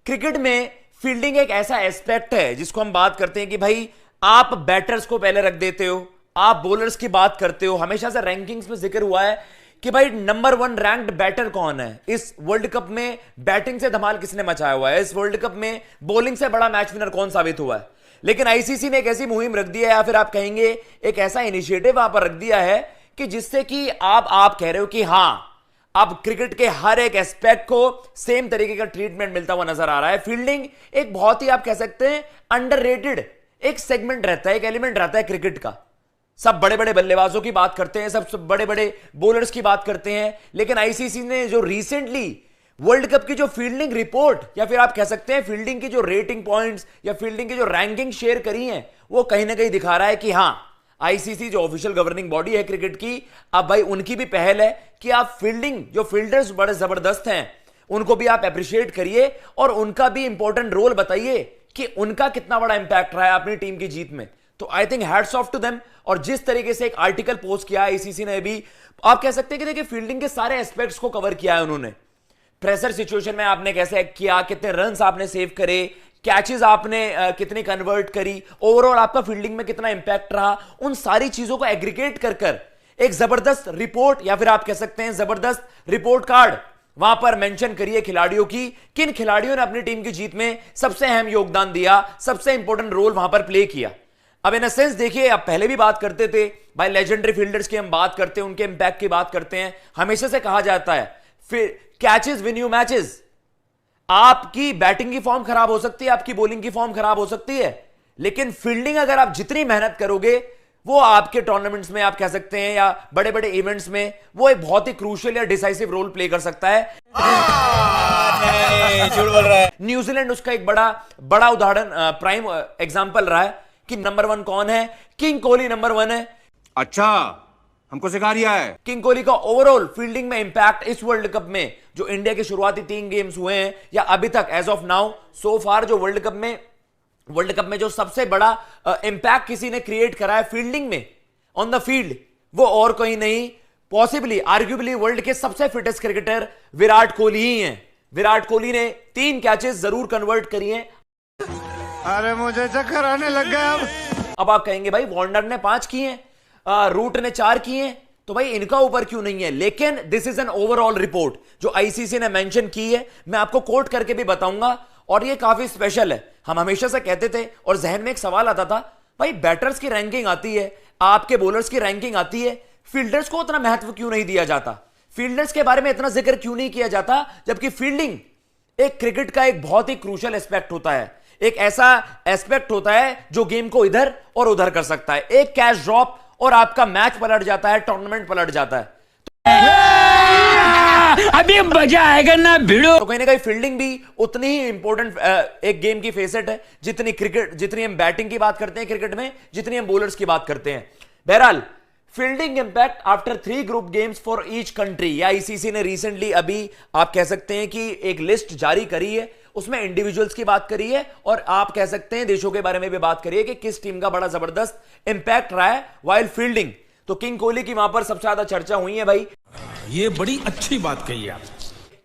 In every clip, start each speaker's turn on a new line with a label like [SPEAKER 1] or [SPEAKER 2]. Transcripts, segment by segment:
[SPEAKER 1] Cricket में fielding एक ऐसा एस्पेक्ट है जिसको हम बात करते हैं कि भाई आप बैटर्स को पहले रख देते हो, आप बॉलर्स की बात करते हो। हमेशा से रैंकिंग्स में जिक्र हुआ है कि भाई नंबर 1 रैंक्ड बैटर कौन है। इस वर्ल्ड कप में बैटिंग से धमाल किसने मचाया हुआ है, इस वर्ल्ड कप में बॉलिंग से बड़ा मैच विनर कौन साबित हुआ है। लेकिन आईसीसी ने एक ऐसी मुहिम रख दी है, या फिर आप कहेंगे एक ऐसा इनिशिएटिव वहां पर रख दिया है कि जिससे कि आप कह रहे हो कि हां अब क्रिकेट के हर एक एस्पेक्ट को सेम तरीके का ट्रीटमेंट मिलता हुआ नजर आ रहा है। फील्डिंग एक बहुत ही आप कह सकते हैं अंडररेटेड एक सेगमेंट रहता है, एक एलिमेंट रहता है क्रिकेट का। सब बड़े बड़े बल्लेबाजों की बात करते हैं, सब बड़े बड़े बॉलर्स की बात करते हैं, लेकिन आईसीसी ने जो रिसेंटली वर्ल्ड कप की जो फील्डिंग रिपोर्ट या फिर आप कह सकते हैं फील्डिंग की जो रेटिंग पॉइंट्स या फील्डिंग की जो रैंकिंग शेयर करी है, वो कहीं ना कहीं दिखा रहा है कि हां आईसीसी जो ऑफिशियल गवर्निंग बॉडी है क्रिकेट की, अब भाई उनकी भी पहल है कि आप फील्डिंग जो फील्डर्स बड़े जबरदस्त हैं उनको भी आप अप्रिशिएट करिए और उनका भी इंपॉर्टेंट रोल बताइए कि उनका कितना बड़ा इंपैक्ट रहा है अपनी टीम की जीत में। तो I think hats off to them. और जिस तरीके से एक आर्टिकल पोस्ट किया आईसीसी ने भी, आप कह सकते हैं कि देखिए फील्डिंग के सारे एस्पेक्ट्स को कवर किया है उन्होंने। प्रेशर सिचुएशन में आपने कैसे किया, कितने रन्स आपने सेव करे, कैचेस आपने कितनी कन्वर्ट करी, ओवरऑल आपका फील्डिंग में कितना इंपैक्ट रहा, उन सारी चीजों को एग्रीगेट कर कर एक जबरदस्त रिपोर्ट या फिर आप कह सकते हैं जबरदस्त रिपोर्ट कार्ड वहां पर मेंशन करिए खिलाड़ियों की, किन खिलाड़ियों ने अपनी टीम की जीत में सबसे अहम योगदान दिया, सबसे इंपॉर्टेंट रोल वहां पर प्ले किया। अब इन सेंस देखिए, अब पहले भी बात करते थे भाई लेजेंडरी फील्डर्स की हम बात करते हैं, उनके इंपैक्ट की बात करते हैं। हमेशा से कहा जाता है फिर कैचेस विन यू मैचेस। आपकी बैटिंग की फॉर्म खराब हो सकती है, आपकी बॉलिंग की फॉर्म खराब हो सकती है, लेकिन फील्डिंग अगर आप जितनी मेहनत करोगे वो आपके टूर्नामेंट्स में आप कह सकते हैं या बड़े बड़े इवेंट्स में वो एक बहुत ही क्रूशियल या डिसाइसिव रोल प्ले कर सकता है। झूठ बोल रहा है। न्यूजीलैंड उसका एक बड़ा उदाहरण प्राइम एग्जांपल रहा है कि नंबर 1 कौन है। किंग कोहली नंबर 1 है।
[SPEAKER 2] अच्छा, हमको सिखा रिया है।
[SPEAKER 1] किंग कोहली का ओवरऑल फील्डिंग में इंपैक्ट इस वर्ल्ड कप में जो इंडिया के शुरुआती 3 गेम्स हुए हैं या अभी तक एज ऑफ नाउ सो फार जो वर्ल्ड कप में जो सबसे बड़ा इंपैक्ट किसी ने क्रिएट करा है फील्डिंग में ऑन द फील्ड, वो और कोई नहीं, पॉसिबली आर्ग्यूबली वर्ल्ड के सबसे फिटेस्ट क्रिकेटर विराट कोहली ही हैं। विराट कोहली ने 3 कैचेस जरूर कन्वर्ट करी हैं।
[SPEAKER 3] अरे मुझे चक्कर आने लग गया।
[SPEAKER 1] अब आप कहेंगे भाई वार्नर ने 5 किए हैं, रूट ने 4 किए हैं, तो भाई इनका ऊपर क्यों नहीं है। लेकिन this is an overall report जो आईसीसी ने मेंशन की है, मैं आपको कोट करके भी बताऊंगा और ये काफी स्पेशल है। हम हमेशा से कहते थे और जहन में एक सवाल आता था, भाई बैटर्स की रैंकिंग आती है, आपके बॉलर्स की रैंकिंग आती है, फील्डर्स को उतना महत्व क्यों नहीं दिया जाता, फील्डर्स के बारे में इतना जिक्र क्यों नहीं किया जाता, जबकि फील्डिंग एक क्रिकेट का एक बहुत ही क्रूशियल एस्पेक्ट होता है, एक ऐसा एस्पेक्ट होता है जो गेम को इधर और उधर कर सकता है। एक कैच ड्रॉप और आपका मैच पलट जाता है, टूर्नामेंट पलट जाता है।
[SPEAKER 4] अभी मजा आएगा ना भिड़ो।
[SPEAKER 1] तो कहीं ना कहीं फील्डिंग भी उतनी ही इंपॉर्टेंट एक गेम की फेसेट है जितनी हम बैटिंग की बात करते हैं क्रिकेट में, जितनी हम बॉलर्स की बात करते हैं। बहरहाल fielding impact after 3 group games for each country, या आईसीसी ने रिसेंटली अभी आप कह सकते हैं कि एक लिस्ट जारी करी है, उसमें इंडिविजुअल्स की बात करी है और आप कह सकते हैं देशों के बारे में भी बात करिए कि किस टीम का बड़ा जबरदस्त इंपैक्ट रहा है वाइल फील्डिंग। तो किंग कोहली की वहां पर सबसे ज्यादा चर्चा हुई है भाई।
[SPEAKER 4] ये बड़ी अच्छी बात कही आप।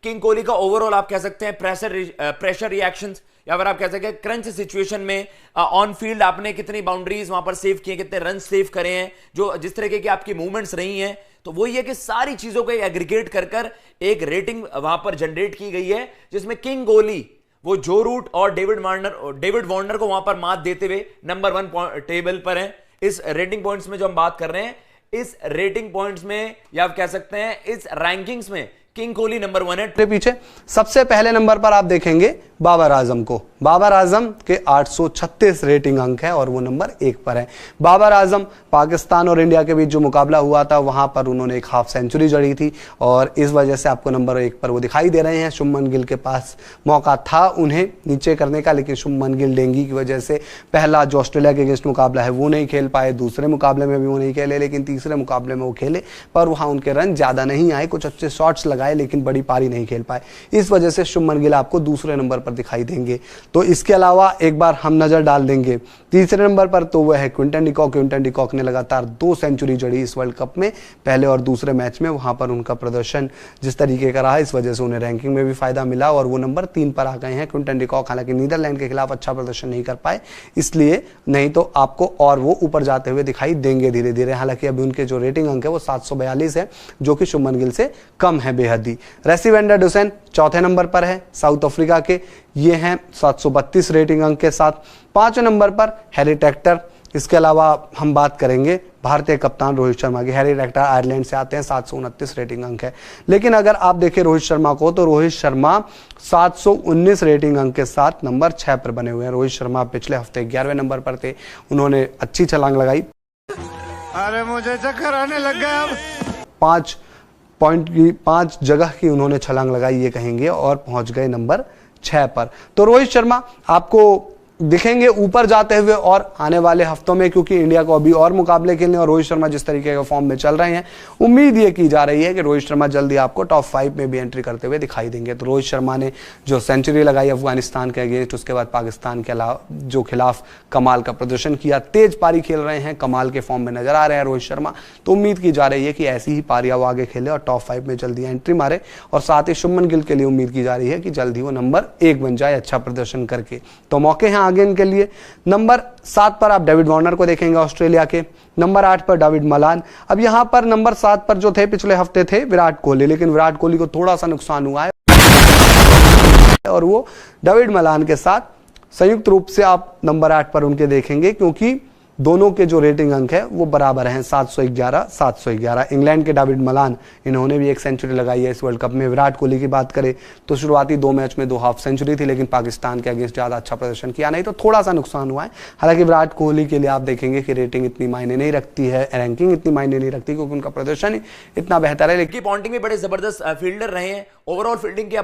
[SPEAKER 1] किंग कोहली का ओवरऑल आप कह सकते हैं प्रेशर रिएक्शंस या फिर आप कह सकते हैं क्रंच सिचुएशन में ऑन फील्ड आपने कितनी बाउंड्रीज वहां पर सेव किए, कितने रन सेव करे हैं, जो जिस तरीके की आपकी मूवमेंट्स रही हैं, तो वही है कि सारी चीजों को एग्रीगेट कर कर एक रेटिंग वहां पर जनरेट की गई है, जिसमें किंग कोहली वो जो रूट और डेविड वार्नर को वहां पर मात देते हुए नंबर 1 टेबल पर हैं। इस रेटिंग पॉइंट्स में जो हम बात कर रहे हैं, इस रेटिंग पॉइंट्स में या आप कह सकते हैं इस रैंकिंग्स में किंग कोहली नंबर 1 है।
[SPEAKER 5] पीछे सबसे पहले नंबर पर आप देखेंगे बाबर आजम को। बाबर आजम के 836 रेटिंग अंक है और वो नंबर 1 पर है। बाबर आजम पाकिस्तान और इंडिया के बीच जो मुकाबला हुआ था वहां पर उन्होंने एक हाफ सेंचुरी जड़ी थी और इस वजह से आपको नंबर 1 पर वो दिखाई दे रहे हैं। शुभमन गिल के पास मौका था उन्हें नीचे करने का, लेकिन शुभमन गिल डेंगी की वजह से पहला जो ऑस्ट्रेलिया के अगेंस्ट मुकाबला है वो नहीं खेल पाए, दूसरे मुकाबले में भी वो नहीं खेले, लेकिन तीसरे मुकाबले में वो खेले पर वहां उनके रन ज्यादा नहीं आए, कुछ अच्छे शॉट्स लगाए लेकिन बड़ी पारी नहीं खेल पाए। इस वजह से शुभमन गिल आपको दूसरे नंबर पर पर दिखाई देंगे। तो इसके अलावा एक बार हम नजर डाल देंगे तीसरे नंबर पर, तो वह है क्विंटन डिकॉक। क्विंटन डिकॉक ने लगातार 2 सेंचुरी जड़ी इस वर्ल्ड कप में, पहले और दूसरे मैच में। वहां पर उनका प्रदर्शन जिस तरीके का रहा, इस वजह से उन्हें रैंकिंग में भी फायदा मिला और वो नंबर 3 पर आ गए हैं क्विंटन डिकॉक। हालांकि नीदरलैंड के खिलाफ अच्छा प्रदर्शन नहीं कर पाए, इसलिए, नहीं तो आपको और वो ऊपर जाते हुए दिखाई देंगे धीरे धीरे। हालांकि अभी उनके जो रेटिंग अंक है वो 742 है, जो कि शुभमन गिल से कम है बेहद ही। रेसी वैन डर डुसेन चौथे नंबर पर है साउथ अफ्रीका के, ये हैं 732 रेटिंग अंक के साथ। 5वें नंबर पर हैरी टेक्टर। इसके अलावा हम बात करेंगे भारतीय कप्तान रोहित शर्मा की। हैरी टेक्टर आयरलैंड से आते हैं, 729 रेटिंग अंक है। लेकिन अगर आप देखें रोहित शर्मा को, तो रोहित शर्मा 719 रेटिंग अंक के साथ नंबर 6 पर बने हुए हैं। रोहित शर्मा पिछले हफ्ते 11वें नंबर पर थे, उन्होंने अच्छी छलांग लगाई।
[SPEAKER 3] अरे मुझे चक्कर आने लग गया अब।
[SPEAKER 5] 5 जगह की उन्होंने छलांग लगाई ये कहेंगे, और पहुंच गए नंबर 6 पर। तो रोहित शर्मा आपको दिखेंगे ऊपर जाते हुए और आने वाले हफ्तों में, क्योंकि इंडिया को अभी और मुकाबले खेलने और रोहित शर्मा जिस तरीके का फॉर्म में चल रहे हैं, उम्मीद ये की जा रही है कि रोहित शर्मा जल्दी आपको टॉप 5 में भी एंट्री करते हुए दिखाई देंगे। तो रोहित शर्मा ने जो सेंचुरी लगाई अफगानिस्तान के अगेंस्ट, उसके बाद पाकिस्तान के जो खिलाफ कमाल का प्रदर्शन किया, तेज पारी खेल रहे हैं, कमाल के फॉर्म में नजर आ रहे हैं रोहित शर्मा। तो उम्मीद की जा रही है कि ऐसी ही पारियां वो आगे खेले और टॉप 5 में जल्दी एंट्री मारे। और साथ ही शुभमन गिल के लिए उम्मीद की जा रही है कि जल्दी वो नंबर 1 बन जाए अच्छा प्रदर्शन करके। तो मौके हैं आगे इनके लिए। नंबर 7 पर आप डेविड वार्नर को देखेंगे ऑस्ट्रेलिया के। नंबर 8 पर डेविड मलान। अब यहां पर नंबर 7 पर जो थे पिछले हफ्ते थे विराट कोहली, लेकिन विराट कोहली को थोड़ा सा नुकसान हुआ है और वो डेविड मलान के साथ संयुक्त रूप से आप नंबर 8 पर उनके देखेंगे, क्योंकि दोनों के जो रेटिंग अंक है वो बराबर हैं, 711। इंग्लैंड के डेविड मलान, इन्होंने भी 1 सेंचुरी लगाई है इस वर्ल्ड कप में। विराट कोहली की बात करें तो शुरुआती 2 मैच में 2 हाफ सेंचुरी थी, लेकिन पाकिस्तान के अगेंस्ट ज्यादा अच्छा प्रदर्शन किया नहीं, तो थोड़ा सा नुकसान हुआ है। हालांकि विराट कोहली के लिए आप देखेंगे कि रेटिंग इतनी मायने नहीं रखती है, रैंकिंग इतनी मायने नहीं रखती, क्योंकि उनका प्रदर्शन इतना बेहतर है।
[SPEAKER 1] लेकिन पॉन्टिंग में बड़े जबरदस्त फील्डर रहे हैं। ओवरऑल फील्डिंग की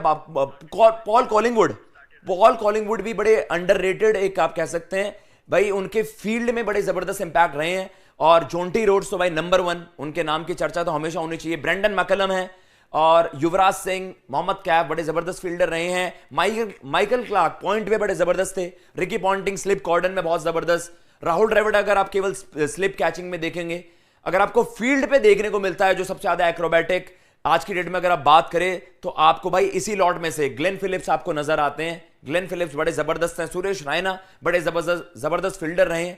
[SPEAKER 1] पॉल कॉलिंगवुड भी बड़े अंडररेटेड एक आप कह सकते हैं भाई, उनके फील्ड में बड़े जबरदस्त इंपैक्ट रहे हैं। और जोंटी रोड्स तो भाई नंबर 1, उनके नाम की चर्चा तो हमेशा होनी चाहिए। ब्रेंडन मैकलम है और युवराज सिंह, मोहम्मद कैफ बड़े जबरदस्त फील्डर रहे हैं। माइकल क्लार्क पॉइंट पे बड़े जबरदस्त थे। रिकी पॉन्टिंग स्लिप कॉर्डन में बहुत जबरदस्त। राहुल द्रविड़ अगर आप केवल स्लिप कैचिंग में देखेंगे, अगर आपको फील्ड पे देखने को मिलता है जो सबसे ज्यादा एक्रोबैटिक आज की डेट में अगर आप बात करें, तो आपको भाई इसी लॉट में से ग्लेन फिलिप्स आपको नजर आते हैं। ग्लेन फिलिप्स बड़े जबरदस्त हैं। सुरेश रैना बड़े जबरदस्त फील्डर रहे हैं।